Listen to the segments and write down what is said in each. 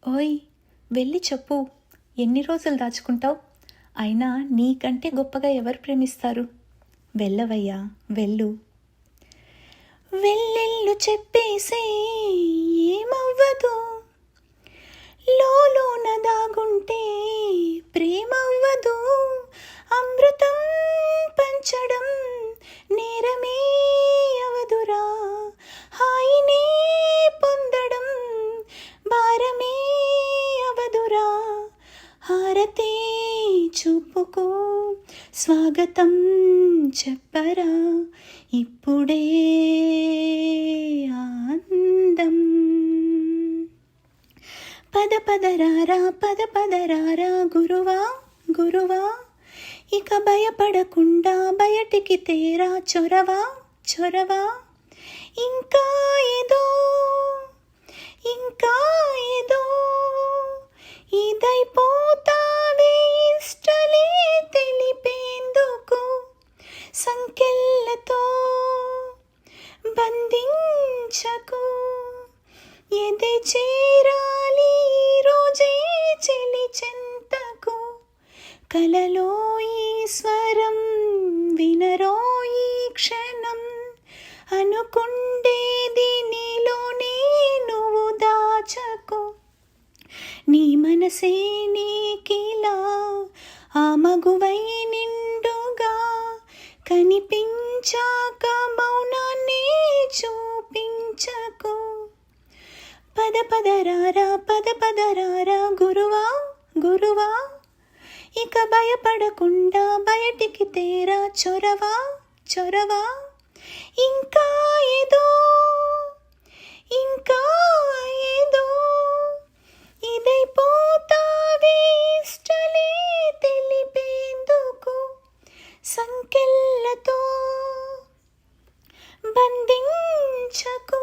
ఓయ్! వెళ్ళి చెప్పు. ఎన్ని రోజులు దాచుకుంటావు? అయినా నీకంటే గొప్పగా ఎవరు ప్రేమిస్తారు? వెళ్ళవయ్యా, వెళ్ళు. వెళ్ళెళ్ళు చెప్పేసే ఏమవ్వదు, లోలోన దాగుంటే ప్రేమవ్వదు. అమృతం పంచడం నేరమే అవదురా, హాయినే పొందడం భారమే అవదురా. హారతే చూపుకో స్వాగతం చెప్పరా, ఇప్పుడే ఆనందం. పద పదరారా పద పదరారా గురువా గురువా, ఇక భయపడకుండా బయటికి తేరా చొరవా చొరవా. ఇంకా ఏదో ఇంకా ఏదో ఇదైపోతావే ఇష్టలే తెలిపేందుకు, సంకెళ్ళతో బంధించకు. ఎదే చేరాలి రోజే చెలి చెంతకు, కలలో ఈ స్వరం వినరో ఈ క్షణం. అనుకుండేది నీలోనే నువ్వు దాచకు, నీ మనసే నీకిలా ఆ మగువై నిండుగా కనిపించాక మౌనాన్ని చూపించకు. పద పదరారా పద పదరారా గురువా గురువా, ఇక భయపడకుండా బయటికి తేరా చొరవా చొరవా. ఇంకా ఏదో ఇంకా ఏదో ఇదైపోతావే ఇష్టలే తెలిపేందుకు, సంకెళ్ళతో బంధించకు.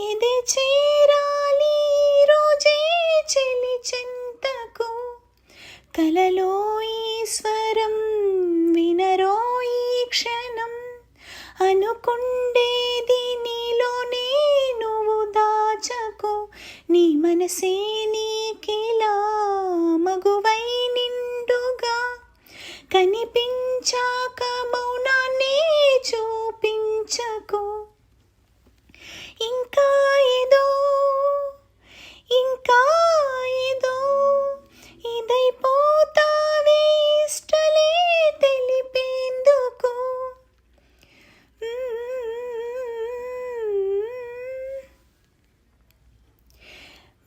ఎదే చేరాలి రోజే చెలి చెంతకు, కలలో ఈ స్వరం వినరో ఈ క్షణం. అనుకుండేది నీలోనే నువ్వు దాచకు, నీ మనసే నీకిలా మగువై నిండుగా కనిపించాక మౌనాన్ని చూపించకు. ఇంకా ఏదో ఇంకా ఏదో ఇదైపోతావే ఇష్టలే తెలిపేందుకు.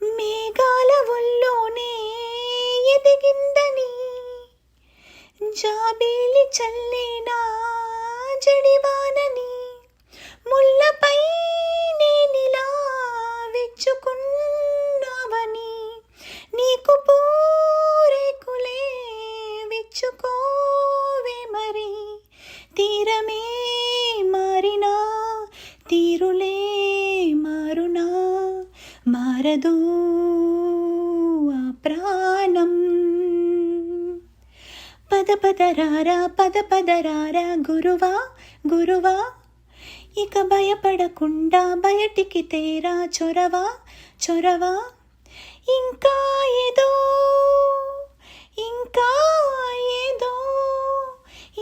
మేఘాల ఒల్లోనే ఎదిగిందని జాబిలి చల్లేనా జడివానని, ముళ్ళపై నేనిలా విచ్చుకున్నావని, నీకు పూరేకులే విచ్చుకోవే మరి. తీరమే మారినా తీరులే మారునా, మారదు ఆ ప్రాణం. పద పదరారా పద పదరారా గురువా గురువా, ఇక భయపడకుండా బయటికి తేరా చొరవా చొరవా. ఇంకా ఏదో ఇంకా ఏదో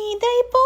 ఇదైపో